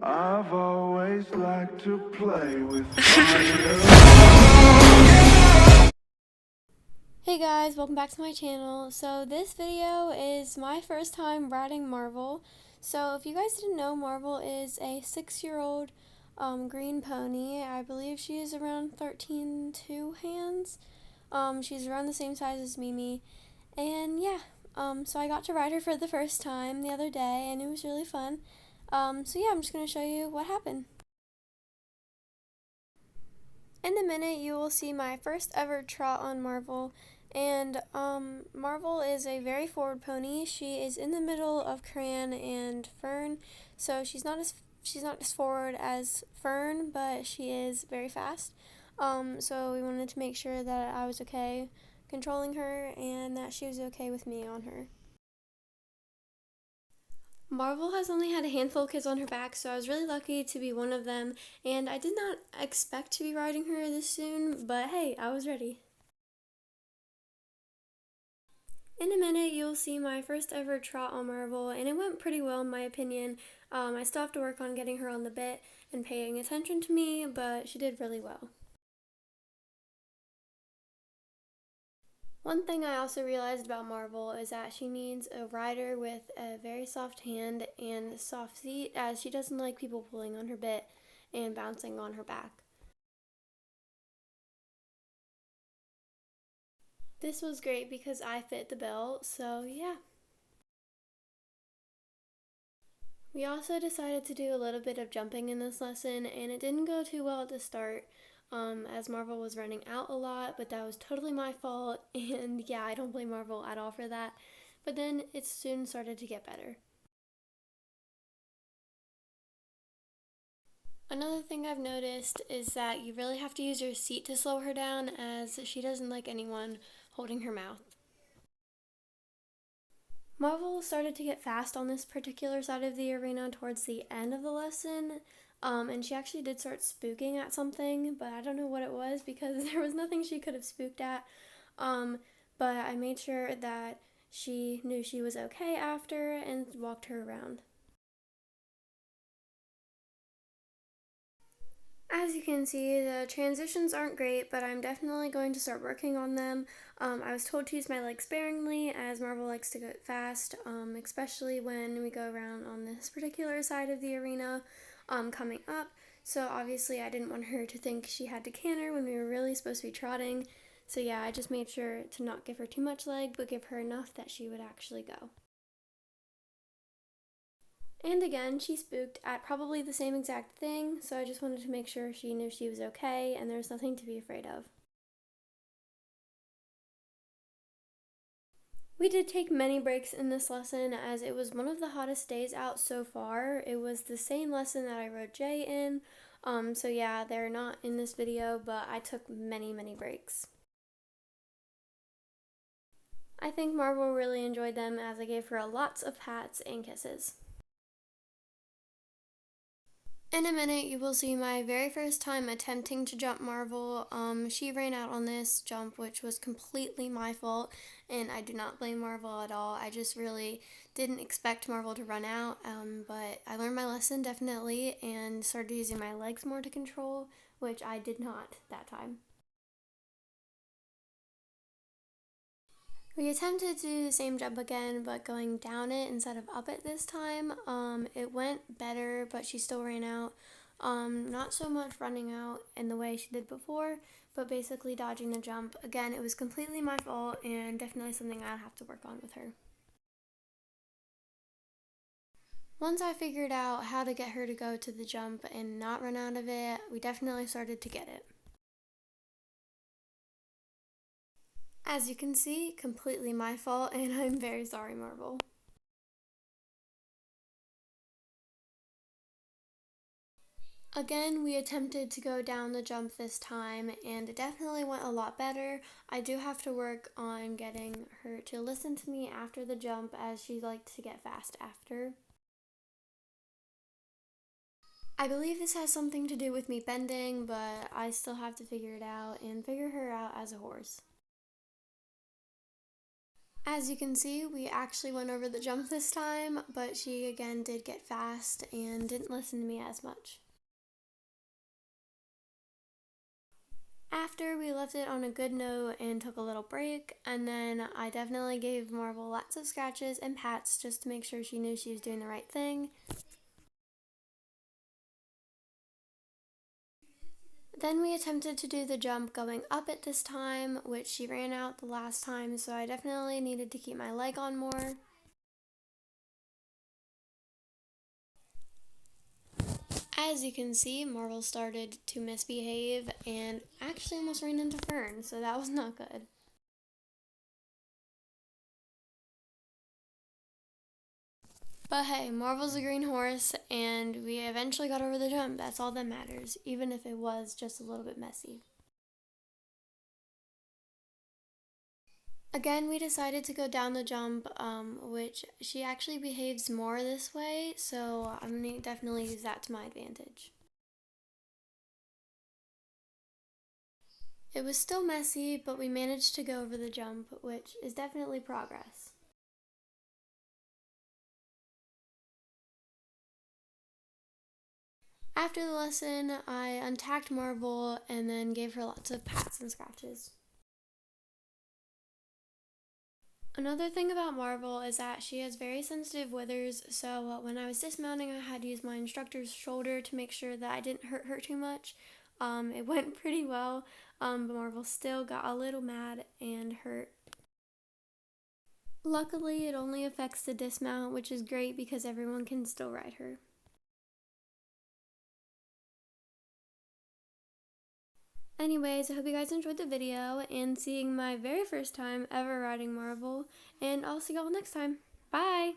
I've always liked to play with fire. Hey guys, welcome back to my channel. So this video is my first time riding Marvel. So if you guys didn't know, Marvel is a 6-year-old green pony. I believe she is around 13 2 hands. She's around the same size as Mimi. And yeah, so I got to ride her for the first time the other day and it was really fun. So yeah, I'm just going to show you what happened. In a minute, you will see my first ever trot on Marvel, and Marvel is a very forward pony. She is in the middle of Cran and Fern, so she's not as forward as Fern, but she is very fast. So we wanted to make sure that I was okay controlling her and that she was okay with me on her. Marvel has only had a handful of kids on her back, so I was really lucky to be one of them, and I did not expect to be riding her this soon, but hey, I was ready. In a minute, you'll see my first ever trot on Marvel, and it went pretty well in my opinion. I still have to work on getting her on the bit and paying attention to me, but she did really well. One thing I also realized about Marvel is that she needs a rider with a very soft hand and soft seat, as she doesn't like people pulling on her bit and bouncing on her back. This was great because I fit the bill, so yeah. We also decided to do a little bit of jumping in this lesson, and it didn't go too well at the start, as Marvel was running out a lot, but that was totally my fault, and yeah, I don't blame Marvel at all for that. But then it soon started to get better. Another thing I've noticed is that you really have to use your seat to slow her down, as she doesn't like anyone holding her mouth. Marvel started to get fast on this particular side of the arena towards the end of the lesson, and she actually did start spooking at something, but I don't know what it was because there was nothing she could have spooked at. Um, but I made sure that she knew she was okay after and walked her around. As you can see, the transitions aren't great, but I'm definitely going to start working on them. I was told to use my legs sparingly, as Marvel likes to go fast, especially when we go around on this particular side of the arena coming up. So obviously I didn't want her to think she had to canter when we were really supposed to be trotting. So yeah, I just made sure to not give her too much leg, but give her enough that she would actually go. And again, she spooked at probably the same exact thing, so I just wanted to make sure she knew she was okay and there's nothing to be afraid of. We did take many breaks in this lesson, as it was one of the hottest days out so far. It was the same lesson that I rode Jay in, so yeah, they're not in this video, but I took many breaks. I think Marvel really enjoyed them, as I gave her lots of pats and kisses. In a minute, you will see my very first time attempting to jump Marvel. She ran out on this jump, which was completely my fault, and I do not blame Marvel at all. I just really didn't expect Marvel to run out, but I learned my lesson definitely and started using my legs more to control, which I did not that time. We attempted to do the same jump again, but going down it instead of up it this time. It went better, but she still ran out. Not so much running out in the way she did before, but basically dodging the jump. Again, it was completely my fault and definitely something I'd have to work on with her. Once I figured out how to get her to go to the jump and not run out of it, we definitely started to get it. As you can see, completely my fault, and I'm very sorry, Marvel. Again, we attempted to go down the jump this time, and it definitely went a lot better. I do have to work on getting her to listen to me after the jump, as she liked to get fast after. I believe this has something to do with me bending, but I still have to figure it out and figure her out as a horse. As you can see, we actually went over the jump this time, but she again did get fast and didn't listen to me as much. After we left it on a good note and took a little break, and then I definitely gave Marvel lots of scratches and pats just to make sure she knew she was doing the right thing. Then we attempted to do the jump going up it this time, which she ran out the last time, so I definitely needed to keep my leg on more. As you can see, Marvel started to misbehave and actually almost ran into Fern, so that was not good. But hey, Marvel's a green horse, and we eventually got over the jump. That's all that matters, even if it was just a little bit messy. Again, we decided to go down the jump, which she actually behaves more this way, so I'm going to definitely use that to my advantage. It was still messy, but we managed to go over the jump, which is definitely progress. After the lesson, I untacked Marvel and then gave her lots of pats and scratches. Another thing about Marvel is that she has very sensitive withers, so when I was dismounting, I had to use my instructor's shoulder to make sure that I didn't hurt her too much. It went pretty well, but Marvel still got a little mad and hurt. Luckily, it only affects the dismount, which is great because everyone can still ride her. Anyways, I hope you guys enjoyed the video and seeing my very first time ever riding Marvel, and I'll see y'all next time. Bye!